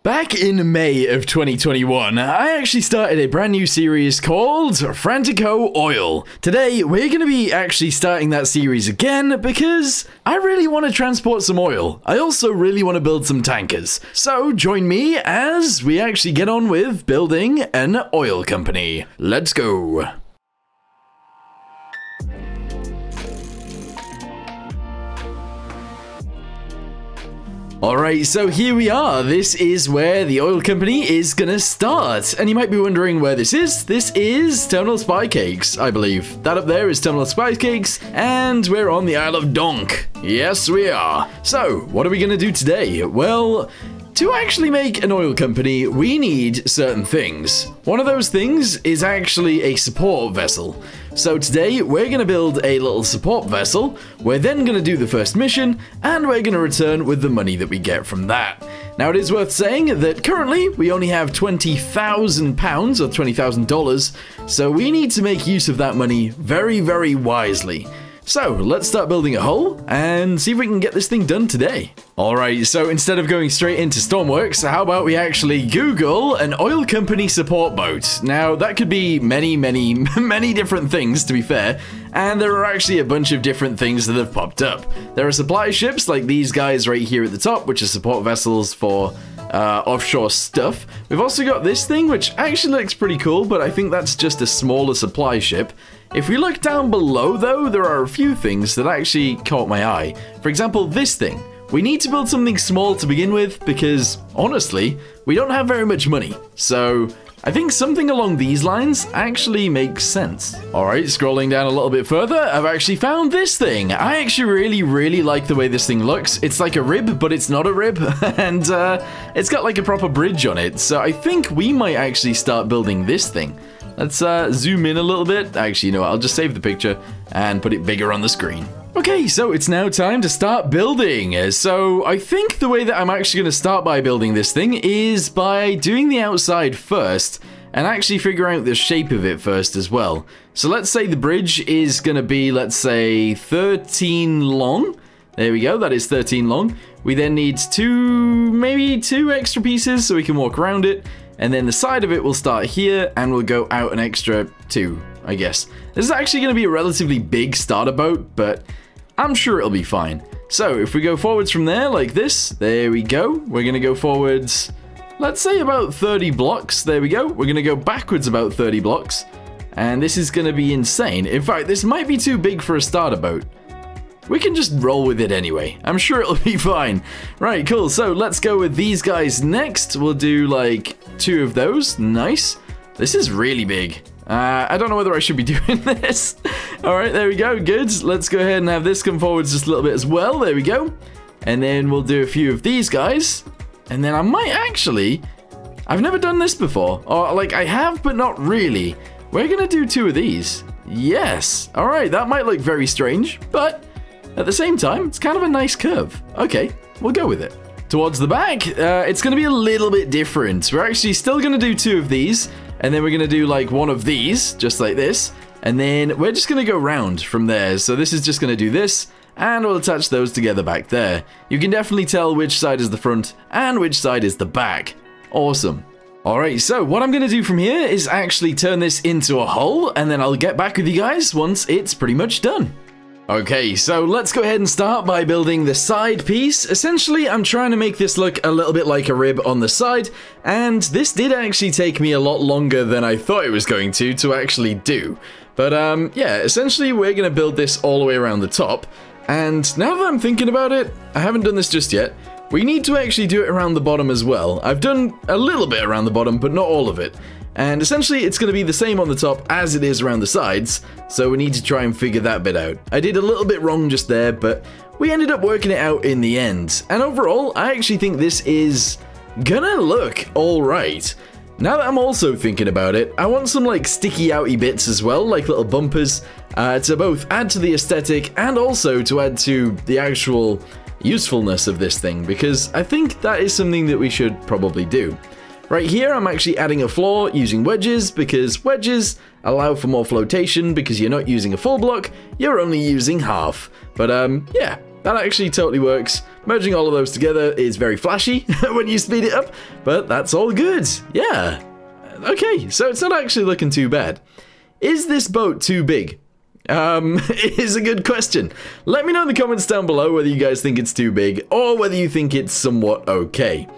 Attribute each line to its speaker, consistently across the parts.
Speaker 1: Back in May of 2021, I actually started a brand new series called Frantico Oil. Today, we're going to be actually starting that series again because I really want to transport some oil. I also really want to build some tankers. So join me as we actually get on with building an oil company. Let's go. Alright, so here we are. This is where the oil company is gonna start. And you might be wondering where this is. This is Terminal Spy Cakes, I believe. That up there is Terminal Spy Cakes, and we're on the Isle of Donk. Yes, we are. So, what are we gonna do today? Well, to actually make an oil company, we need certain things. One of those things is actually a support vessel. So today, we're going to build a little support vessel, we're then going to do the first mission, and we're going to return with the money that we get from that. Now, it is worth saying that currently, we only have £20,000 or $20,000, so we need to make use of that money very, very wisely. So, let's start building a hull and see if we can get this thing done today. Alright, so instead of going straight into Stormworks, how about we actually Google an oil company support boat? Now, that could be many different things, to be fair, and there are actually a bunch of different things that have popped up. There are supply ships like these guys right here at the top, which are support vessels for offshore stuff. We've also got this thing, which actually looks pretty cool, but I think that's just a smaller supply ship. If we look down below, though, there are a few things that actually caught my eye. For example, this thing. We need to build something small to begin with because, honestly, we don't have very much money. So, I think something along these lines actually makes sense. Alright, scrolling down a little bit further, I've actually found this thing. I actually really like the way this thing looks. It's like a rib, but it's not a rib, and it's got like a proper bridge on it. So I think we might actually start building this thing. Let's zoom in a little bit. Actually, you know what, I'll just save the picture and put it bigger on the screen. Okay, so it's now time to start building. So I think the way that I'm actually going to start by building this thing is by doing the outside first and actually figure out the shape of it first as well. So let's say the bridge is going to be, let's say, 13 long. There we go, that is 13 long. We then need maybe two extra pieces so we can walk around it. And then the side of it will start here and we'll go out an extra 2, I guess. This is actually going to be a relatively big starter boat, but I'm sure it'll be fine. So if we go forwards from there like this, there we go. We're going to go forwards, let's say about 30 blocks. There we go. We're going to go backwards about 30 blocks. And this is going to be insane. In fact, this might be too big for a starter boat. We can just roll with it anyway. I'm sure it'll be fine. Right, cool. So let's go with these guys next. We'll do like 2 of those. Nice. This is really big. I don't know whether I should be doing this. All right, there we go. Good. Let's go ahead and have this come forwards just a little bit as well. There we go. And then we'll do a few of these guys. And then I might actually... I've never done this before. Or like I have, but not really. We're going to do 2 of these. Yes. All right, that might look very strange, but... at the same time, it's kind of a nice curve. Okay, we'll go with it. Towards the back, it's going to be a little bit different. We're actually still going to do 2 of these, and then we're going to do like 1 of these, just like this, and then we're just going to go round from there. So this is just going to do this, and we'll attach those together back there. You can definitely tell which side is the front and which side is the back. Awesome. Alright, so what I'm going to do from here is actually turn this into a hull, and then I'll get back with you guys once it's pretty much done. Okay, so let's go ahead and start by building the side piece. Essentially, I'm trying to make this look a little bit like a rib on the side, and this did actually take me a lot longer than I thought it was going to actually do. But yeah, essentially we're going to build this all the way around the top, and now that I'm thinking about it, I haven't done this just yet, we need to actually do it around the bottom as well. I've done a little bit around the bottom, but not all of it. And essentially, it's going to be the same on the top as it is around the sides, so we need to try and figure that bit out. I did a little bit wrong just there, but we ended up working it out in the end. And overall, I actually think this is gonna look alright. Now that I'm also thinking about it, I want some like sticky outy bits as well, like little bumpers, to both add to the aesthetic and also to add to the actual usefulness of this thing, because I think that is something that we should probably do. Right here, I'm actually adding a floor using wedges, because wedges allow for more flotation because you're not using a full block, you're only using half. But yeah, that actually totally works. Merging all of those together is very flashy when you speed it up, but that's all good. Yeah. Okay, so it's not actually looking too bad. Is this boat too big? It is a good question. Let me know in the comments down below whether you guys think it's too big or whether you think it's somewhat okay.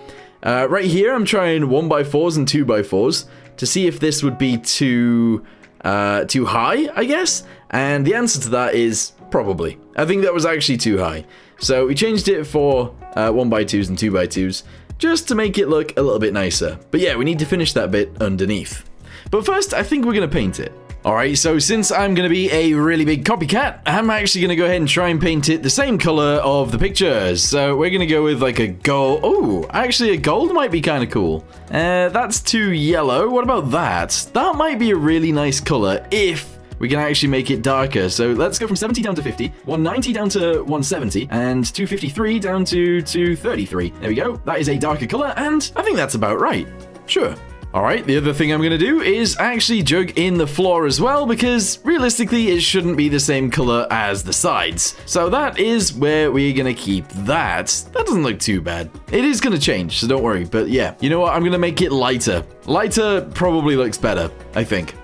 Speaker 1: Right here, I'm trying 1x4s and 2x4s to see if this would be too high, I guess. And the answer to that is probably. I think that was actually too high. So we changed it for 1x2s and 2x2s just to make it look a little bit nicer. But yeah, we need to finish that bit underneath. But first, I think we're going to paint it. Alright, so since I'm going to be a really big copycat, I'm actually going to go ahead and try and paint it the same color of the pictures. So we're going to go with like a gold. Oh, actually a gold might be kind of cool. That's too yellow. What about that? That might be a really nice color if we can actually make it darker. So let's go from 70 down to 50, 190 down to 170, and 253 down to 233. There we go. That is a darker color, and I think that's about right. Sure. Alright, the other thing I'm going to do is actually jug in the floor as well, because realistically it shouldn't be the same color as the sides. So that is where we're going to keep that. That doesn't look too bad. It is going to change, so don't worry. But yeah, you know what? I'm going to make it lighter. Lighter probably looks better, I think.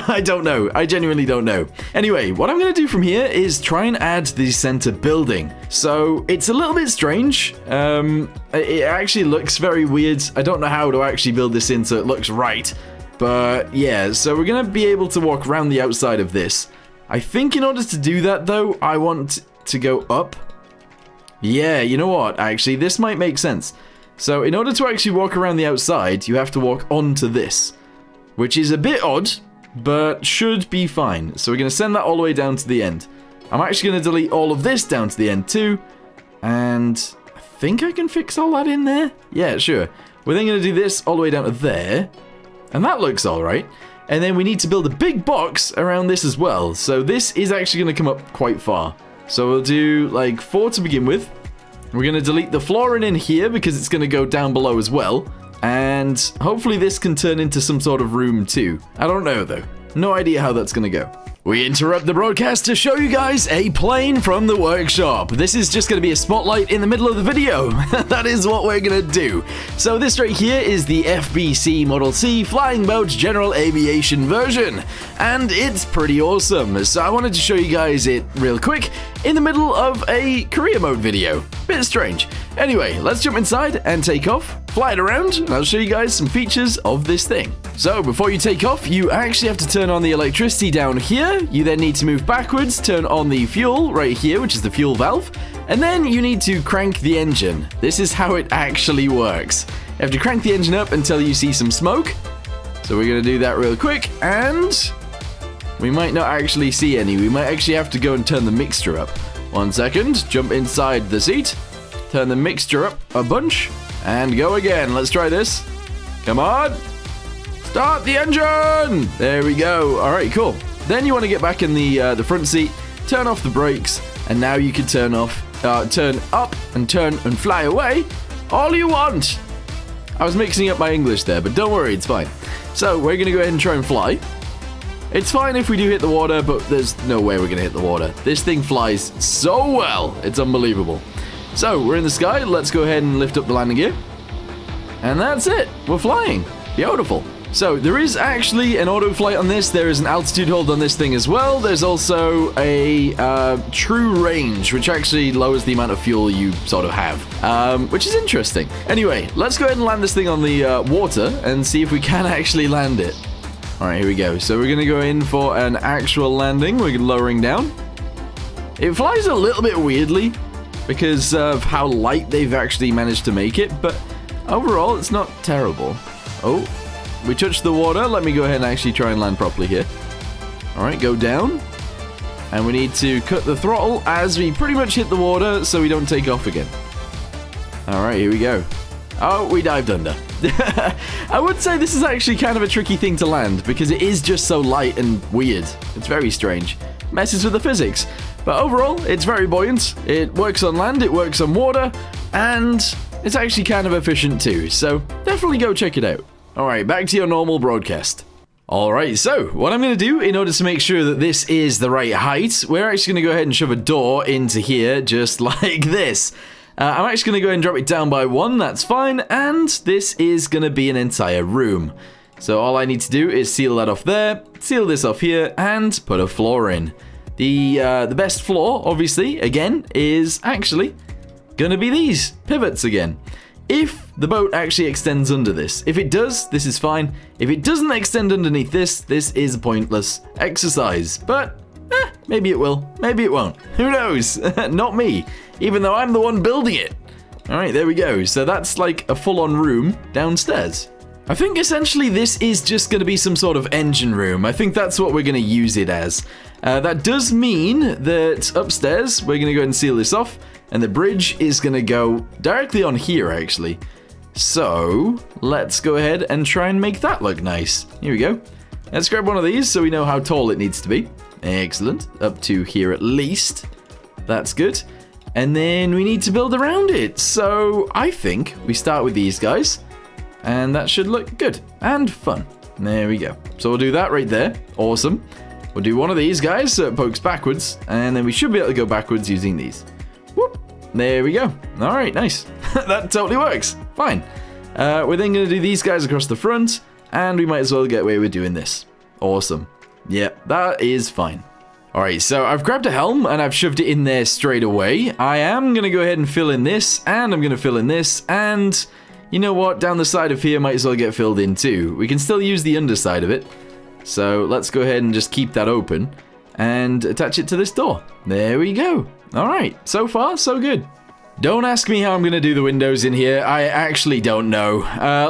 Speaker 1: I don't know. I genuinely don't know. Anyway, what I'm going to do from here is try and add the center building. So it's a little bit strange. It actually looks very weird. I don't know how to actually build this in so it looks right. But yeah, so we're going to be able to walk around the outside of this. I think in order to do that though, I want to go up. Yeah, you know what? Actually, this might make sense. So in order to actually walk around the outside, you have to walk onto this, which is a bit odd, but should be fine. So we're going to send that all the way down to the end. I'm actually going to delete all of this down to the end too, and I think I can fix all that in there. Yeah, sure. We're then going to do this all the way down to there, and that looks all right. And then we need to build a big box around this as well. So this is actually going to come up quite far. So we'll do like 4 to begin with. We're going to delete the flooring in here because it's going to go down below as well. And hopefully this can turn into some sort of room too. I don't know though. No idea how that's going to go. We interrupt the broadcast to show you guys a plane from the workshop. This is just going to be a spotlight in the middle of the video. That is what we're going to do. So this right here is the FBC Model C Flying Boat General Aviation version. And it's pretty awesome. So I wanted to show you guys it real quick in the middle of a career mode video. Bit strange. Anyway, let's jump inside and take off, fly it around, and I'll show you guys some features of this thing. So before you take off, you actually have to turn on the electricity down here. You then need to move backwards, turn on the fuel right here, which is the fuel valve, and then you need to crank the engine. This is how it actually works. You have to crank the engine up until you see some smoke. So we're going to do that real quick, and we might not actually see any. We might actually have to go and turn the mixture up. 1 second, jump inside the seat, turn the mixture up a bunch, and go again. Let's try this. Come on. Start the engine! There we go. All right, cool. Then you want to get back in the front seat, turn off the brakes, and now you can turn up and turn and fly away all you want. I was mixing up my English there, but don't worry, it's fine. So we're going to go ahead and try and fly. It's fine if we do hit the water, but there's no way we're going to hit the water. This thing flies so well. It's unbelievable. So we're in the sky. Let's go ahead and lift up the landing gear. And that's it. We're flying. Beautiful. So there is actually an auto flight on this. There is an altitude hold on this thing as well. There's also a true range, which actually lowers the amount of fuel you sort of have, which is interesting. Anyway, let's go ahead and land this thing on the water and see if we can actually land it. All right, here we go. So we're going to go in for an actual landing. We're lowering down. It flies a little bit weirdly because of how light they've actually managed to make it, but overall, it's not terrible. Oh. We touched the water. Let me go ahead and actually try and land properly here. Alright, go down. And we need to cut the throttle as we pretty much hit the water so we don't take off again. Alright, here we go. Oh, we dived under. I would say this is actually kind of a tricky thing to land because it is just so light and weird. It's very strange. Messes with the physics. But overall, it's very buoyant. It works on land, it works on water, and it's actually kind of efficient too. So definitely go check it out. Alright, back to your normal broadcast. Alright, so what I'm going to do in order to make sure that this is the right height, we're actually going to go ahead and shove a door into here just like this. I'm actually going to go ahead and drop it down by 1. That's fine. And this is going to be an entire room. So all I need to do is seal that off there, seal this off here, and put a floor in. The best floor, obviously, again, is actually going to be these pivots again. If the boat actually extends under this. If it does, this is fine. If it doesn't extend underneath this, this is a pointless exercise. But, maybe it will, maybe it won't. Who knows? Not me, even though I'm the one building it. All right, there we go. So that's like a full-on room downstairs. I think essentially this is just going to be some sort of engine room. I think that's what we're going to use it as. That does mean that upstairs, we're going to go ahead and seal this off. And the bridge is going to go directly on here, actually. So, let's go ahead and try and make that look nice. Here we go. Let's grab one of these so we know how tall it needs to be. Excellent. Up to here at least. That's good. And then we need to build around it. So, I think we start with these guys. And that should look good and fun. There we go. So we'll do that right there. Awesome. We'll do one of these guys so it pokes backwards. And then we should be able to go backwards using these. Whoop. There we go. All right, nice. That totally works. Fine. We're then going to do these guys across the front. And we might as well get away with doing this. Awesome. Yeah, that is fine. All right, so I've grabbed a helm and I've shoved it in there straight away. I am going to go ahead and fill in this. And I'm going to fill in this. And you know what? Down the side of here might as well get filled in too. We can still use the underside of it. So let's go ahead and just keep that open and attach it to this door. There we go. All right, so far, so good. Don't ask me how I'm going to do the windows in here. I actually don't know.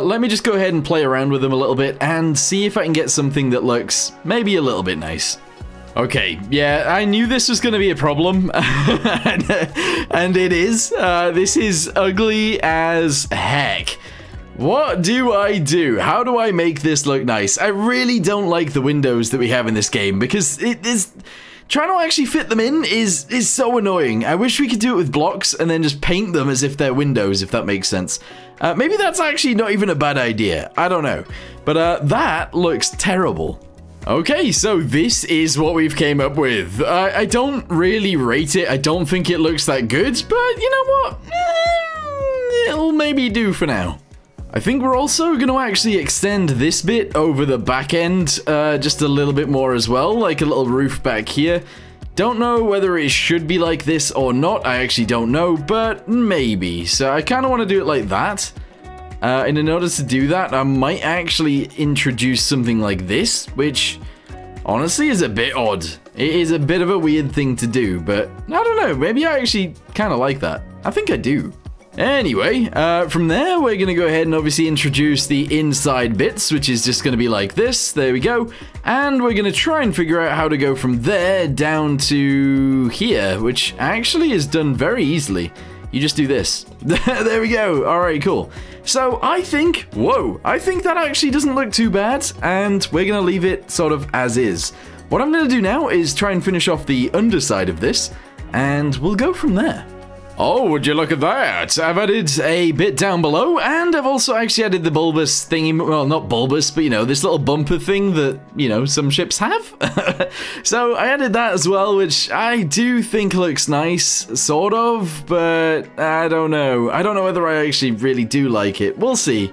Speaker 1: Let me just go ahead and play around with them a little bit and see if I can get something that looks maybe a little bit nice. Okay, yeah, I knew this was going to be a problem, and it is. This is ugly as heck. What do I do? How do I make this look nice? I really don't like the windows that we have in this game, because it is... Trying to actually fit them in is so annoying. I wish we could do it with blocks and then just paint them as if they're windows, if that makes sense. Maybe that's actually not even a bad idea. I don't know. But that looks terrible. Okay, so this is what we've came up with. I don't really rate it. I don't think it looks that good, but you know what? It'll maybe do for now. I think we're also going to actually extend this bit over the back end just a little bit more as well, like a little roof back here. Don't know whether it should be like this or not. I actually don't know, but maybe. So I kind of want to do it like that. And in order to do that, I might actually introduce something like this, which honestly is a bit odd. It is a bit of a weird thing to do, but I don't know. Maybe I actually kind of like that. I think I do. Anyway, from there, we're going to go ahead and obviously introduce the inside bits, which is just going to be like this. There we go. And we're going to try and figure out how to go from there down to here, which actually is done very easily. You just do this. There we go. All right, cool. So I think, whoa, I think that actually doesn't look too bad, and we're going to leave it sort of as is. What I'm going to do now is try and finish off the underside of this, and we'll go from there. Oh, would you look at that? I've added a bit down below, and I've also actually added the bulbous thingy, well, not bulbous, but you know, this little bumper thing that, you know, some ships have. So I added that as well, which I do think looks nice, sort of, but I don't know. I don't know whether I actually really do like it. We'll see.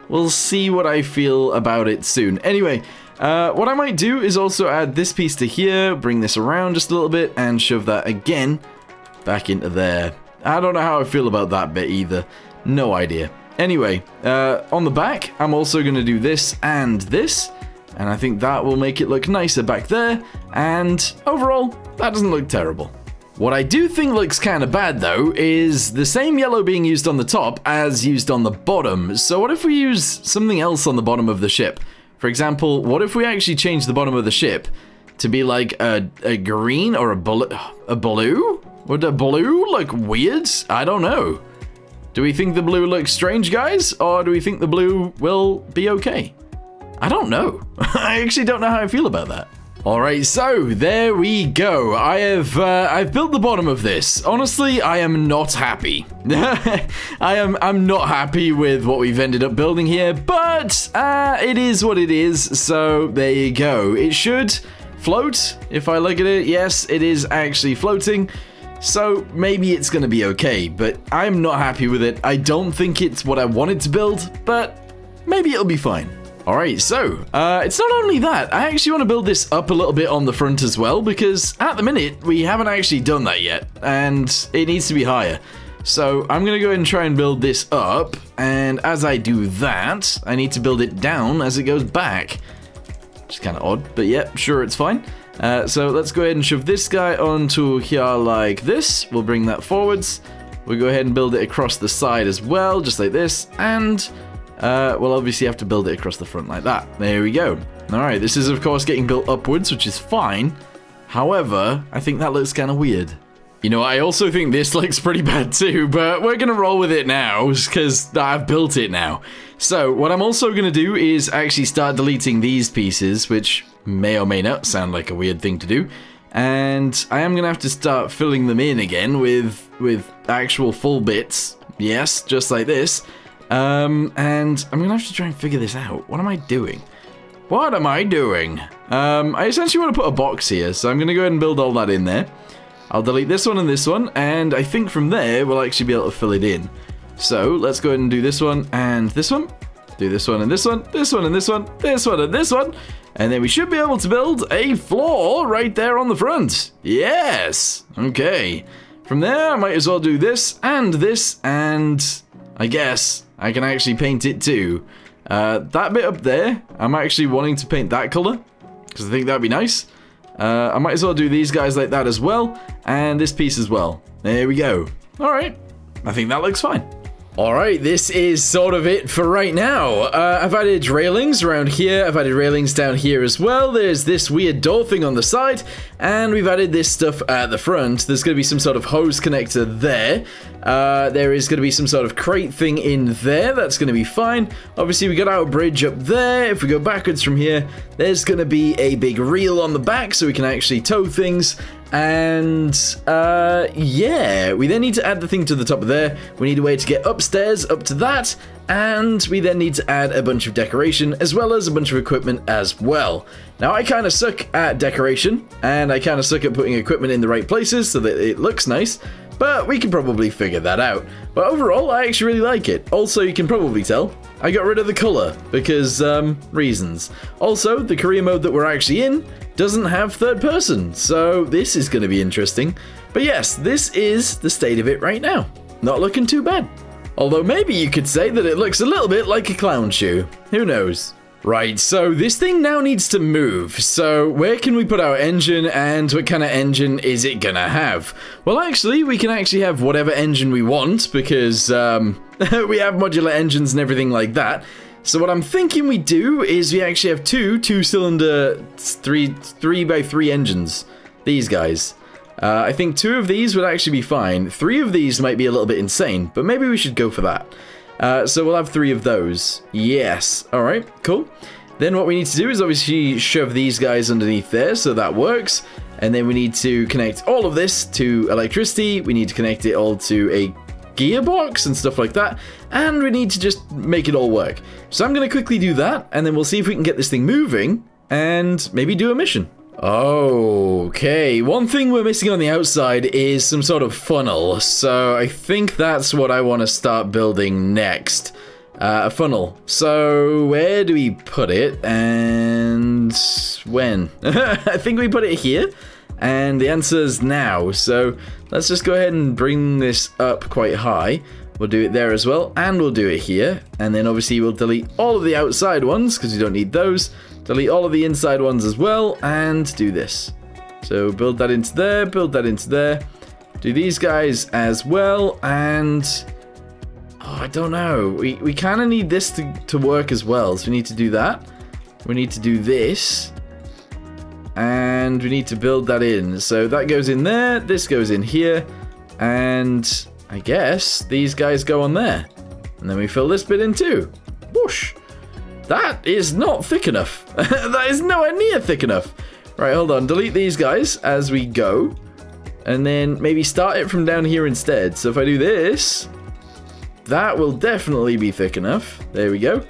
Speaker 1: We'll see what I feel about it soon. Anyway, what I might do is also add this piece to here, bring this around just a little bit, and shove that again back into there. I don't know how I feel about that bit either. No idea. Anyway, on the back, I'm also going to do this, and I think that will make it look nicer back there, and overall, that doesn't look terrible. What I do think looks kind of bad, though, is the same yellow being used on the top as used on the bottom. So what if we use something else on the bottom of the ship? For example, what if we actually change the bottom of the ship to be like a green or a blue? Would a blue look weird? I don't know. Do we think the blue looks strange, guys? Or do we think the blue will be okay? I don't know. I actually don't know how I feel about that. Alright, so there we go. I've built the bottom of this. Honestly, I am not happy. I'm not happy with what we've ended up building here, but it is what it is, so there you go. It should float if I look at it. Yes, it is actually floating. So maybe it's going to be okay, but I'm not happy with it. I don't think it's what I wanted to build, but maybe it'll be fine. Alright, so, it's not only that, I actually want to build this up a little bit on the front as well, because at the minute, we haven't actually done that yet, and it needs to be higher. So, I'm going to go ahead and try and build this up, and as I do that, I need to build it down as it goes back. Which is kind of odd, but yeah, sure, it's fine. So, let's go ahead and shove this guy onto here like this. We'll bring that forwards. We'll go ahead and build it across the side as well, just like this, and we'll obviously have to build it across the front like that. There we go. Alright, this is of course getting built upwards, which is fine. However, I think that looks kind of weird. You know, I also think this looks pretty bad too, but we're going to roll with it now, because I've built it now. So, what I'm also going to do is actually start deleting these pieces, which may or may not sound like a weird thing to do. And I am going to have to start filling them in again with actual full bits. Yes, just like this. And I'm gonna have to try and figure this out. What am I doing? What am I doing? I essentially want to put a box here, so I'm gonna go ahead and build all that in there. I'll delete this one, and I think from there we'll actually be able to fill it in. So let's go ahead and do this one and this one. Do this one and this one, this one and this one, this one and this one. And then we should be able to build a floor right there on the front. Yes! Okay. From there, I might as well do this, and I guess I can actually paint it too. That bit up there, I'm actually wanting to paint that color, because I think that'd be nice. I might as well do these guys like that as well, and this piece as well. There we go. Alright, I think that looks fine. Alright, this is sort of it for right now. I've added railings around here, I've added railings down here as well. There's this weird door thing on the side, and we've added this stuff at the front. There's going to be some sort of hose connector there. There is going to be some sort of crate thing in there. That's going to be fine. Obviously, we got our bridge up there. If we go backwards from here, there's going to be a big reel on the back so we can actually tow things. And yeah, we then need to add the thing to the top of there. We need a way to get upstairs up to that, and we then need to add a bunch of decoration as well as a bunch of equipment as well. Now, I kind of suck at decoration, and I kind of suck at putting equipment in the right places so that it looks nice, but we can probably figure that out. But overall, I actually really like it. Also, you can probably tell, I got rid of the color because reasons. Also, the career mode that we're actually in doesn't have third person, so this is going to be interesting. But yes, this is the state of it right now. Not looking too bad. Although maybe you could say that it looks a little bit like a clown shoe. Who knows? Right, so this thing now needs to move. So where can we put our engine, and what kind of engine is it gonna have? Well, actually, we can actually have whatever engine we want, because we have modular engines and everything like that. So what I'm thinking we do is we actually have two-cylinder 3x3 engines. These guys. I think 2 of these would actually be fine. 3 of these might be a little bit insane, but maybe we should go for that. So we'll have 3 of those. Yes. Alright, cool. Then what we need to do is obviously shove these guys underneath there, so that works. And then we need to connect all of this to electricity. We need to connect it all to a gearbox and stuff like that. And we need to just make it all work. So I'm going to quickly do that, and then we'll see if we can get this thing moving and maybe do a mission. Okay, one thing we're missing on the outside is some sort of funnel, so I think that's what I want to start building next. A funnel. So where do we put it, and when? I think we put it here, and the answer is now, so let's just go ahead and bring this up quite high. We'll do it there as well, and we'll do it here, and then obviously we'll delete all of the outside ones, because we don't need those. Delete all of the inside ones as well, and do this. So build that into there, build that into there. Do these guys as well, and oh, I don't know. We kind of need this to work as well, so we need to do that. We need to do this, and we need to build that in. So that goes in there, this goes in here, and I guess these guys go on there. And then we fill this bit in too. Whoosh. That is not thick enough. That is nowhere near thick enough. Right, hold on. Delete these guys as we go. And then maybe start it from down here instead. So if I do this, that will definitely be thick enough. There we go.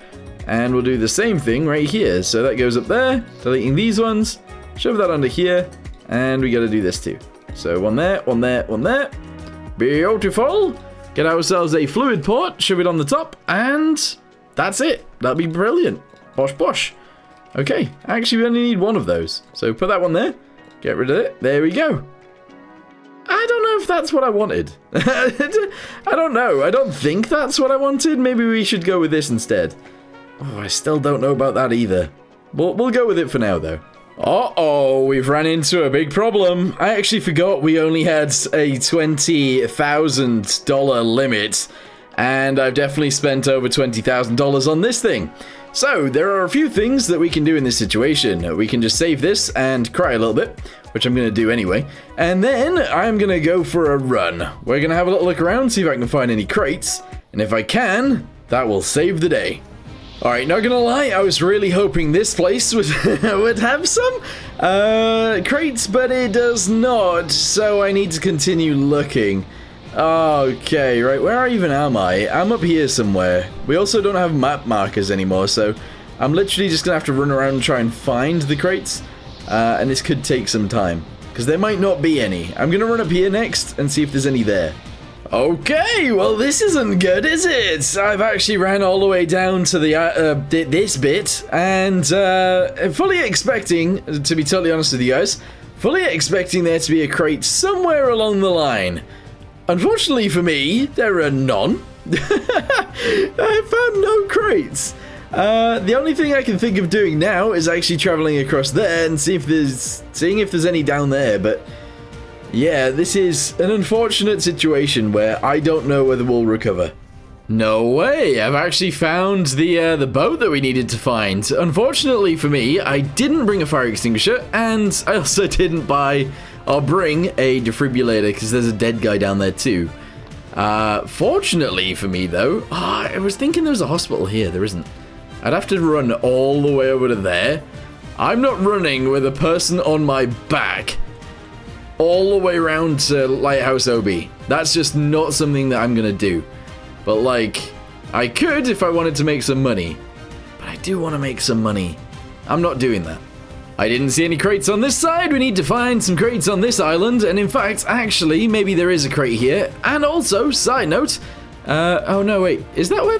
Speaker 1: And we'll do the same thing right here. So that goes up there. Deleting these ones. Shove that under here. And we got to do this too. So one there, one there, one there. Beautiful. Get ourselves a fluid port, shove it on the top, and that's it. That'll be brilliant. Bosh, bosh. Okay, actually we only need one of those. So put that one there, get rid of it. There we go. I don't know if that's what I wanted. I don't know. I don't think that's what I wanted. Maybe we should go with this instead. Oh, I still don't know about that either. We'll go with it for now, though. Uh-oh, we've ran into a big problem. I actually forgot we only had a $20,000 limit, and I've definitely spent over $20,000 on this thing. So, there are a few things that we can do in this situation. We can just save this and cry a little bit, which I'm going to do anyway. And then, I'm going to go for a run. We're going to have a little look around, see if I can find any crates. And if I can, that will save the day. Alright, not gonna lie, I was really hoping this place would, would have some crates, but it does not, so I need to continue looking. Okay, right, where even am I? I'm up here somewhere. We also don't have map markers anymore, so I'm literally just gonna have to run around and try and find the crates, and this could take some time, because there might not be any. I'm gonna run up here next and see if there's any there. Okay, well this isn't good, is it? I've actually ran all the way down to the this bit, and fully expecting, to be totally honest with you guys, fully expecting there to be a crate somewhere along the line. Unfortunately for me, there are none. I found no crates. The only thing I can think of doing now is actually traveling across there and seeing if there's any down there, but yeah, this is an unfortunate situation where I don't know whether we'll recover. No way! I've actually found the boat that we needed to find. Unfortunately for me, I didn't bring a fire extinguisher, and I also didn't buy or bring a defibrillator because there's a dead guy down there too. Fortunately for me though, I was thinking there was a hospital here. There isn't. I'd have to run all the way over to there. I'm not running with a person on my back all the way around to Lighthouse OB. That's just not something that I'm gonna do. But like, I could if I wanted to make some money. But I do want to make some money. I'm not doing that. I didn't see any crates on this side. We need to find some crates on this island. And in fact, actually, maybe there is a crate here. And also, side note, oh no, wait, is that where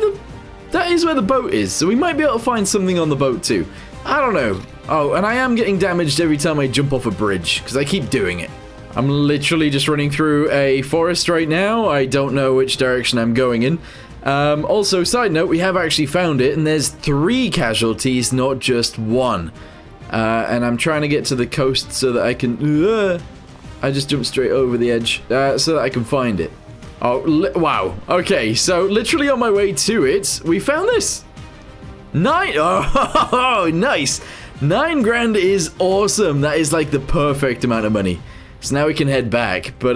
Speaker 1: that is where the boat is. So we might be able to find something on the boat too. I don't know. Oh, and I am getting damaged every time I jump off a bridge because I keep doing it. I'm literally just running through a forest right now. I don't know which direction I'm going in. Also, side note, we have actually found it, and there's 3 casualties, not just 1. And I'm trying to get to the coast so that I can... I just jumped straight over the edge, so that I can find it. Oh, wow. Okay, so literally on my way to it, we found this. 9... Oh, nice. 9 grand is awesome. That is like the perfect amount of money. So now we can head back, but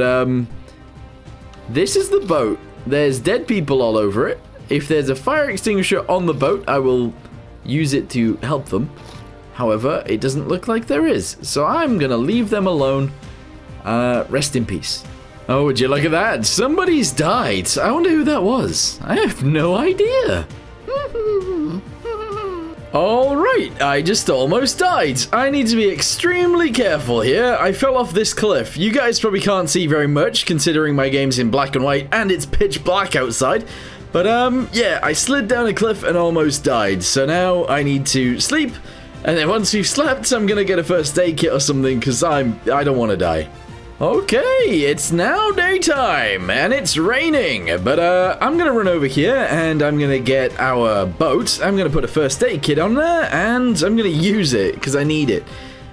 Speaker 1: this is the boat. There's dead people all over it. If there's a fire extinguisher on the boat, I will use it to help them. However, it doesn't look like there is, so I'm gonna leave them alone. Rest in peace. Oh, would you look at that? Somebody's died. I wonder who that was. I have no idea. Alright, I just almost died. I need to be extremely careful here. I fell off this cliff. You guys probably can't see very much considering my game's in black and white and it's pitch black outside. But yeah, I slid down a cliff and almost died. So now I need to sleep. And then once we've slept, I'm gonna get a first aid kit or something because I don't want to die. Okay, it's now daytime, and it's raining, but I'm gonna run over here, and I'm gonna get our boat. I'm gonna put a first aid kit on there, and I'm gonna use it, because I need it.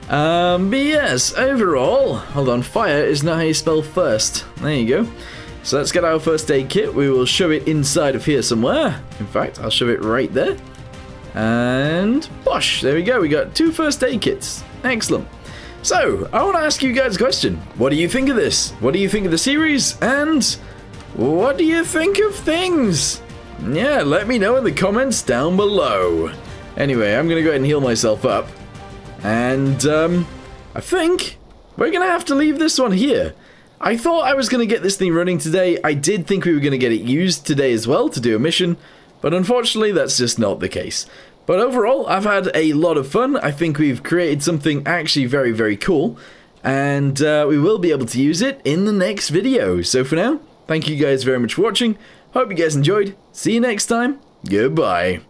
Speaker 1: But yes, overall, hold on, fire is not how you spell first. There you go. So let's get our first aid kit. We will shove it inside of here somewhere. In fact, I'll shove it right there. And, bosh, there we go. We got 2 first aid kits. Excellent. So, I want to ask you guys a question. What do you think of this? What do you think of the series? And what do you think of things? Yeah, let me know in the comments down below. Anyway, I'm going to go ahead and heal myself up. And, I think we're going to have to leave this one here. I thought I was going to get this thing running today. I did think we were going to get it used today as well to do a mission. But unfortunately, that's just not the case. But overall, I've had a lot of fun. I think we've created something actually very, very cool. and we will be able to use it in the next video. So for now, thank you guys very much for watching. Hope you guys enjoyed. See you next time. Goodbye.